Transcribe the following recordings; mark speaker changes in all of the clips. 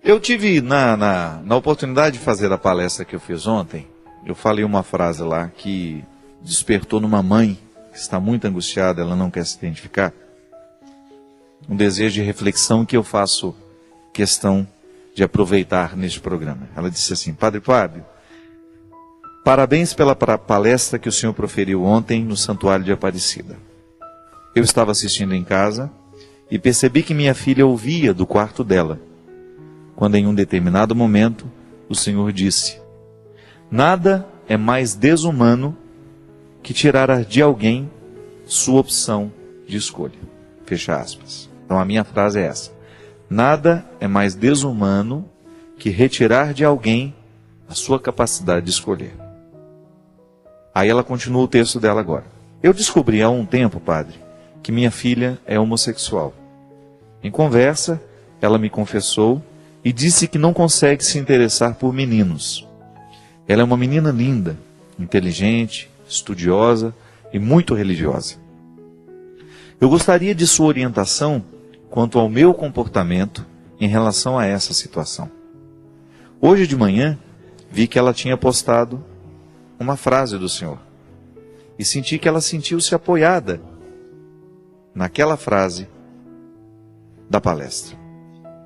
Speaker 1: Eu tive, na oportunidade de fazer a palestra que eu fiz ontem, eu falei uma frase lá que despertou numa mãe que está muito angustiada, ela não quer se identificar, um desejo de reflexão que eu faço questão de aproveitar neste programa. Ela disse assim: Padre Fábio, parabéns pela palestra que o senhor proferiu ontem no Santuário de Aparecida. Eu estava assistindo em casa e percebi que minha filha ouvia do quarto dela, quando em um determinado momento o senhor disse: nada é mais desumano que tirar de alguém sua opção de escolha. Fecha aspas. Então a minha frase é essa: nada é mais desumano que retirar de alguém a sua capacidade de escolher. Aí ela continua o texto dela agora. Eu descobri há um tempo, padre, que minha filha é homossexual. Em conversa, ela me confessou e disse que não consegue se interessar por meninos. Ela é uma menina linda, inteligente, estudiosa e muito religiosa. Eu gostaria de sua orientação quanto ao meu comportamento em relação a essa situação. Hoje de manhã, vi que ela tinha postado uma frase do Senhor e senti que ela sentiu-se apoiada naquela frase da palestra.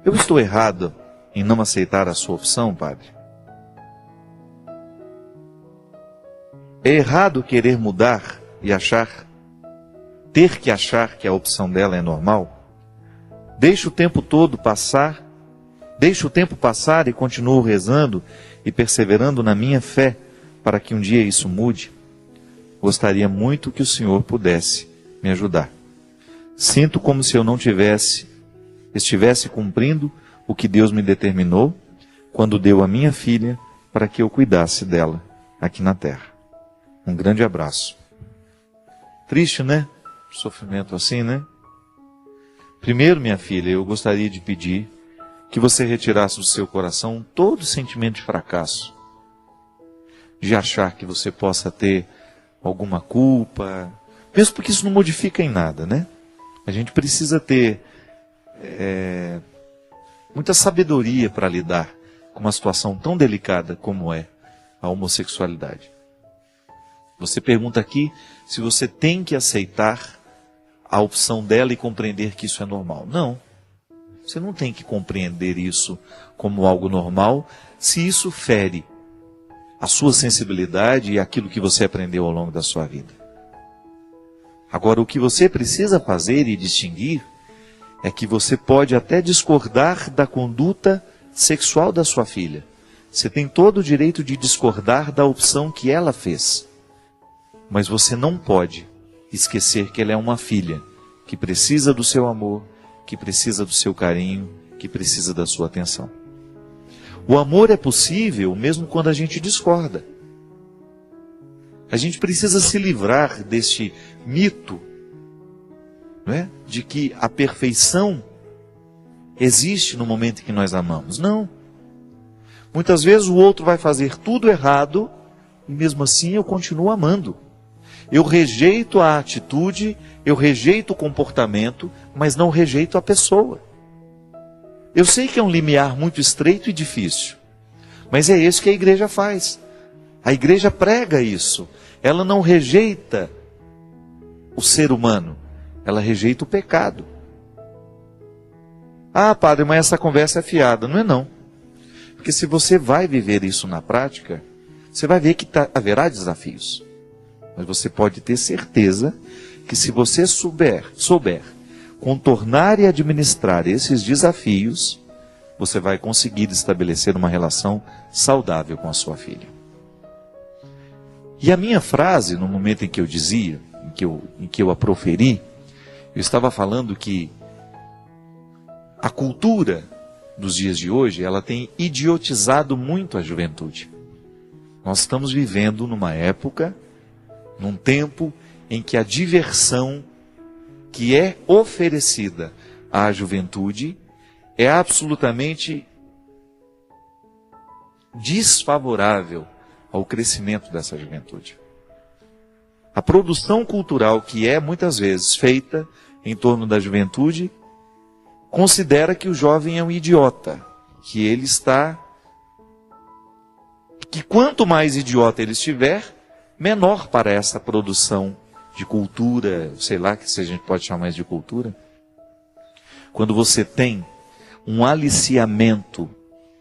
Speaker 1: Eu estou errado em não aceitar a sua opção, padre? É errado querer mudar e ter que achar que a opção dela é normal? Deixo o tempo passar e continuo rezando e perseverando na minha fé para que um dia isso mude? Gostaria muito que o Senhor pudesse me ajudar. Sinto como se eu não estivesse cumprindo o que Deus me determinou quando deu a minha filha para que eu cuidasse dela aqui na terra. Um grande abraço. Triste, né? Sofrimento assim, né? Primeiro, minha filha, eu gostaria de pedir que você retirasse do seu coração todo sentimento de fracasso, de achar que você possa ter alguma culpa, mesmo porque isso não modifica em nada, né? A gente precisa ter muita sabedoria para lidar com uma situação tão delicada como é a homossexualidade. Você pergunta aqui se você tem que aceitar a opção dela e compreender que isso é normal. Não. Você não tem que compreender isso como algo normal se isso fere a sua sensibilidade e aquilo que você aprendeu ao longo da sua vida. Agora, o que você precisa fazer e distinguir é que você pode até discordar da conduta sexual da sua filha. Você tem todo o direito de discordar da opção que ela fez. Mas você não pode esquecer que ela é uma filha que precisa do seu amor, que precisa do seu carinho, que precisa da sua atenção. O amor é possível mesmo quando a gente discorda. A gente precisa se livrar deste mito, não é? De que a perfeição existe no momento em que nós amamos. Não. Muitas vezes o outro vai fazer tudo errado e mesmo assim eu continuo amando. Eu rejeito a atitude, eu rejeito o comportamento, mas não rejeito a pessoa. Eu sei que é um limiar muito estreito e difícil, mas é isso que a igreja faz. A igreja prega isso. Ela não rejeita o ser humano, ela rejeita o pecado. Ah, padre, mas essa conversa é fiada. Não é não. Porque se você vai viver isso na prática, você vai ver que haverá desafios. Mas você pode ter certeza que se você souber contornar e administrar esses desafios, você vai conseguir estabelecer uma relação saudável com a sua filha. E a minha frase, no momento em que eu dizia, em que eu a proferi, eu estava falando que a cultura dos dias de hoje, ela tem idiotizado muito a juventude. Nós estamos vivendo numa época, num tempo em que a diversão que é oferecida à juventude é absolutamente desfavorável ao crescimento dessa juventude. A produção cultural que é muitas vezes feita em torno da juventude considera que o jovem é um idiota. que ele está... que quanto mais idiota ele estiver, menor para essa produção de cultura, sei lá, se a gente pode chamar mais de cultura. Quando você tem um aliciamento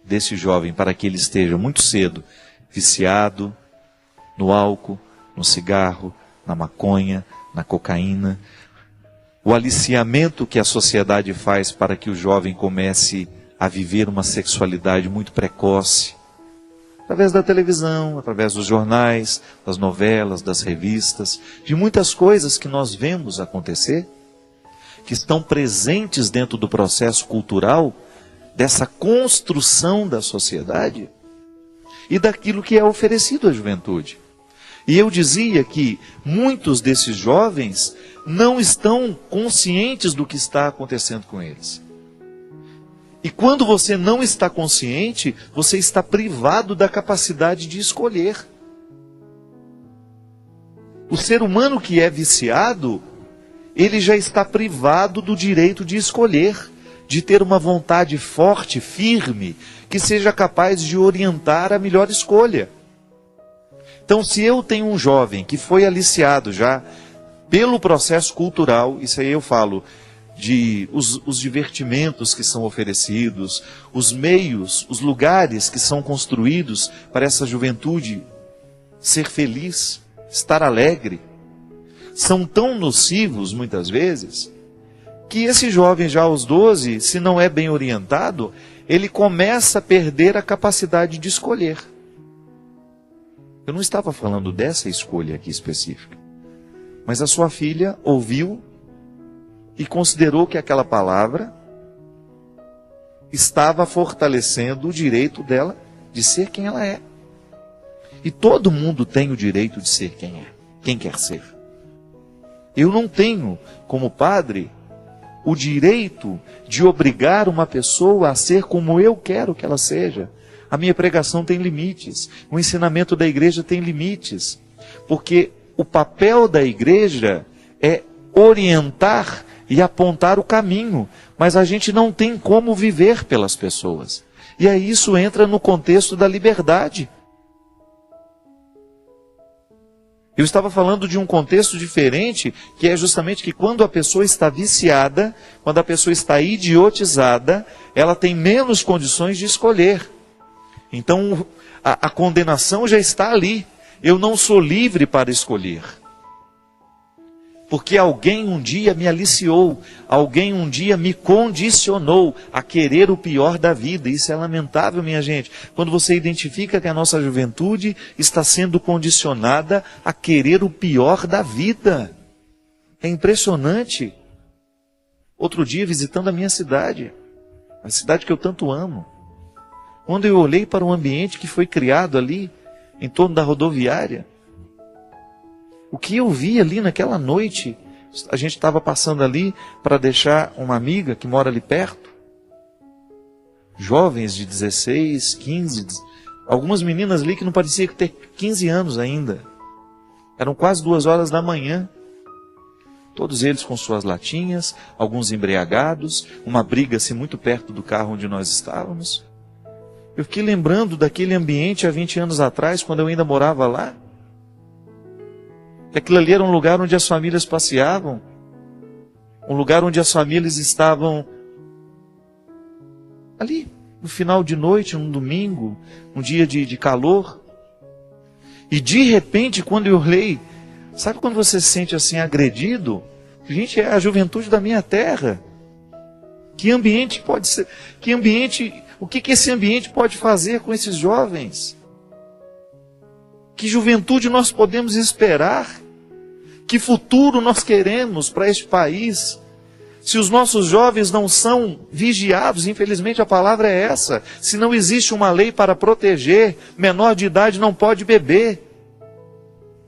Speaker 1: desse jovem para que ele esteja muito cedo viciado no álcool, no cigarro, na maconha, na cocaína, o aliciamento que a sociedade faz para que o jovem comece a viver uma sexualidade muito precoce, através da televisão, através dos jornais, das novelas, das revistas, de muitas coisas que nós vemos acontecer, que estão presentes dentro do processo cultural, dessa construção da sociedade e daquilo que é oferecido à juventude. E eu dizia que muitos desses jovens não estão conscientes do que está acontecendo com eles. E quando você não está consciente, você está privado da capacidade de escolher. O ser humano que é viciado, ele já está privado do direito de escolher, de ter uma vontade forte, firme, que seja capaz de orientar a melhor escolha. Então, se eu tenho um jovem que foi aliciado já pelo processo cultural, isso aí eu falo de os divertimentos que são oferecidos, os meios, os lugares que são construídos para essa juventude ser feliz, estar alegre, são tão nocivos muitas vezes, que esse jovem já aos 12, se não é bem orientado, ele começa a perder a capacidade de escolher. Eu não estava falando dessa escolha aqui específica, mas a sua filha ouviu e considerou que aquela palavra estava fortalecendo o direito dela de ser quem ela é. E todo mundo tem o direito de ser quem é, quem quer ser. Eu não tenho, como padre, o direito de obrigar uma pessoa a ser como eu quero que ela seja. A minha pregação tem limites, o ensinamento da igreja tem limites, porque o papel da igreja é orientar e apontar o caminho, mas a gente não tem como viver pelas pessoas. E aí isso entra no contexto da liberdade. Eu estava falando de um contexto diferente, que é justamente que quando a pessoa está viciada, quando a pessoa está idiotizada, ela tem menos condições de escolher. Então a condenação já está ali. Eu não sou livre para escolher. Porque alguém um dia me aliciou, alguém um dia me condicionou a querer o pior da vida. Isso é lamentável, minha gente. Quando você identifica que a nossa juventude está sendo condicionada a querer o pior da vida. É impressionante. Outro dia, visitando a minha cidade, a cidade que eu tanto amo, quando eu olhei para o ambiente que foi criado ali, em torno da rodoviária, o que eu vi ali naquela noite, a gente estava passando ali para deixar uma amiga que mora ali perto, jovens de 16, 15, algumas meninas ali que não pareciam ter 15 anos ainda, eram quase 2 horas da manhã, todos eles com suas latinhas, alguns embriagados, uma briga assim muito perto do carro onde nós estávamos. Eu fiquei lembrando daquele ambiente há 20 anos atrás, quando eu ainda morava lá. Aquilo ali era um lugar onde as famílias passeavam, um lugar onde as famílias estavam ali, no final de noite, um domingo, um dia de calor. E de repente, quando eu olhei, sabe quando você se sente assim agredido? Gente, é a juventude da minha terra. Que ambiente pode ser? Que ambiente? O que esse ambiente pode fazer com esses jovens? Que juventude nós podemos esperar? Que futuro nós queremos para este país? Se os nossos jovens não são vigiados, infelizmente a palavra é essa, se não existe uma lei para proteger, menor de idade não pode beber.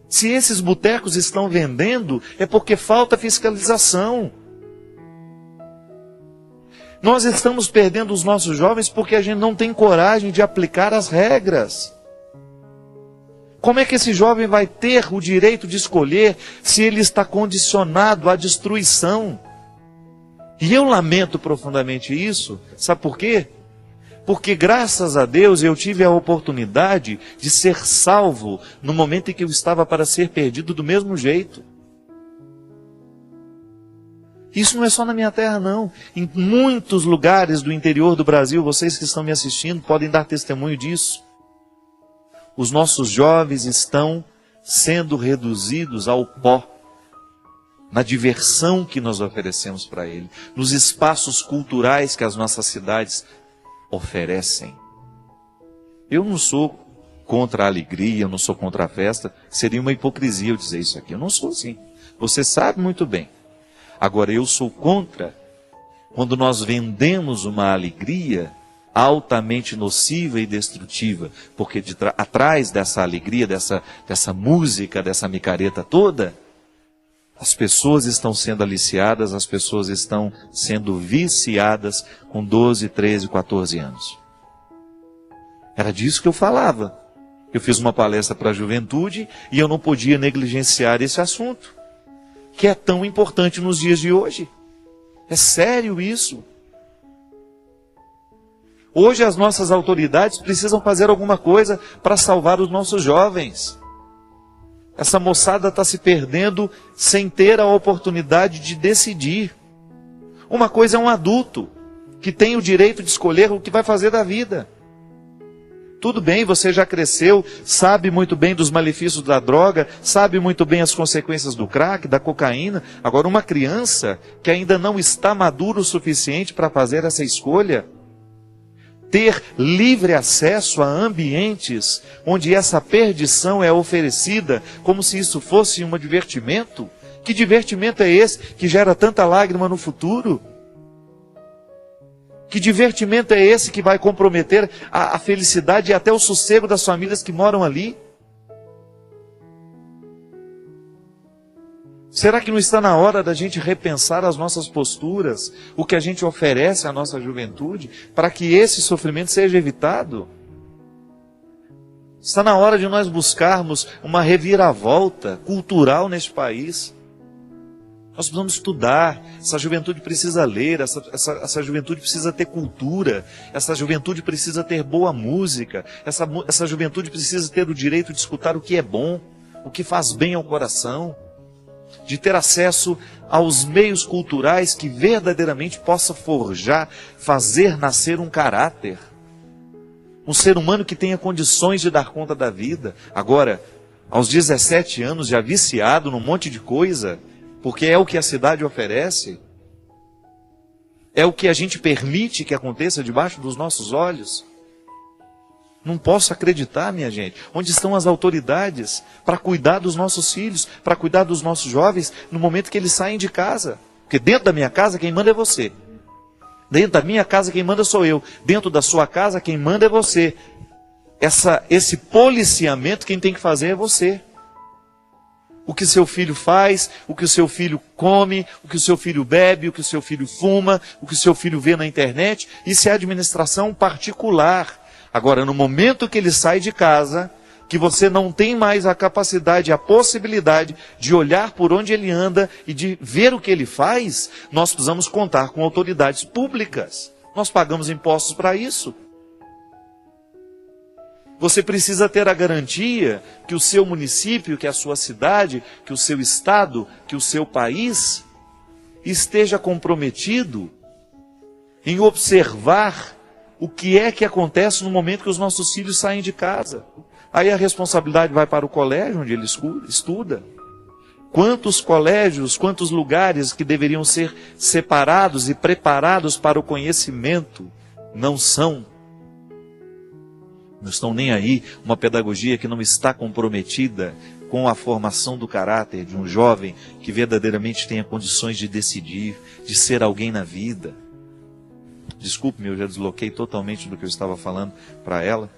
Speaker 1: Se esses botecos estão vendendo, é porque falta fiscalização. Nós estamos perdendo os nossos jovens porque a gente não tem coragem de aplicar as regras. Como é que esse jovem vai ter o direito de escolher se ele está condicionado à destruição? E eu lamento profundamente isso. Sabe por quê? Porque graças a Deus eu tive a oportunidade de ser salvo no momento em que eu estava para ser perdido do mesmo jeito. Isso não é só na minha terra, não. Em muitos lugares do interior do Brasil, vocês que estão me assistindo podem dar testemunho disso. Os nossos jovens estão sendo reduzidos ao pó, na diversão que nós oferecemos para ele, nos espaços culturais que as nossas cidades oferecem. Eu não sou contra a alegria, eu não sou contra a festa, seria uma hipocrisia eu dizer isso aqui. Eu não sou assim. Você sabe muito bem. Agora, eu sou contra quando nós vendemos uma alegria altamente nociva e destrutiva, porque atrás dessa alegria, dessa música, dessa micareta toda, as pessoas estão sendo aliciadas, as pessoas estão sendo viciadas com 12, 13, 14 anos. Era disso que eu falava. Eu fiz uma palestra para a juventude e eu não podia negligenciar esse assunto, que é tão importante nos dias de hoje. É sério isso. Hoje as nossas autoridades precisam fazer alguma coisa para salvar os nossos jovens. Essa moçada está se perdendo sem ter a oportunidade de decidir. Uma coisa é um adulto que tem o direito de escolher o que vai fazer da vida. Tudo bem, você já cresceu, sabe muito bem dos malefícios da droga, sabe muito bem as consequências do crack, da cocaína. Agora, uma criança que ainda não está madura o suficiente para fazer essa escolha, ter livre acesso a ambientes onde essa perdição é oferecida como se isso fosse um divertimento. Que divertimento é esse que gera tanta lágrima no futuro? Que divertimento é esse que vai comprometer a felicidade e até o sossego das famílias que moram ali? Será que não está na hora da gente repensar as nossas posturas, o que a gente oferece à nossa juventude, para que esse sofrimento seja evitado? Está na hora de nós buscarmos uma reviravolta cultural neste país. Nós precisamos estudar, essa juventude precisa ler, essa juventude precisa ter cultura, essa juventude precisa ter boa música, essa juventude precisa ter o direito de escutar o que é bom, o que faz bem ao coração, de ter acesso aos meios culturais que verdadeiramente possa forjar, fazer nascer um caráter. Um ser humano que tenha condições de dar conta da vida. Agora, aos 17 anos, já viciado num monte de coisa, porque é o que a cidade oferece, é o que a gente permite que aconteça debaixo dos nossos olhos. Não posso acreditar, minha gente. Onde estão as autoridades para cuidar dos nossos filhos, para cuidar dos nossos jovens, no momento que eles saem de casa? Porque dentro da minha casa, quem manda é você. Dentro da minha casa, quem manda sou eu. Dentro da sua casa, quem manda é você. Esse policiamento, quem tem que fazer é você. O que seu filho faz, o que o seu filho come, o que o seu filho bebe, o que o seu filho fuma, o que o seu filho vê na internet, isso é administração particular. Agora, no momento que ele sai de casa, que você não tem mais a capacidade, a possibilidade de olhar por onde ele anda e de ver o que ele faz, nós precisamos contar com autoridades públicas. Nós pagamos impostos para isso. Você precisa ter a garantia que o seu município, que a sua cidade, que o seu estado, que o seu país esteja comprometido em observar o que é que acontece no momento que os nossos filhos saem de casa. Aí a responsabilidade vai para o colégio onde ele estuda. Quantos colégios, quantos lugares que deveriam ser separados e preparados para o conhecimento não são? Não estão nem aí. Uma pedagogia que não está comprometida com a formação do caráter de um jovem que verdadeiramente tenha condições de decidir, de ser alguém na vida. Desculpe-me, eu já desloquei totalmente do que eu estava falando para ela.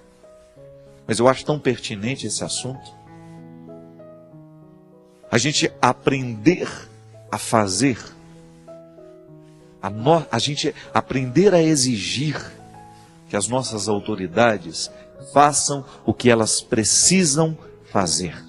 Speaker 1: Mas eu acho tão pertinente esse assunto. A gente aprender a fazer. A gente aprender a exigir que as nossas autoridades façam o que elas precisam fazer.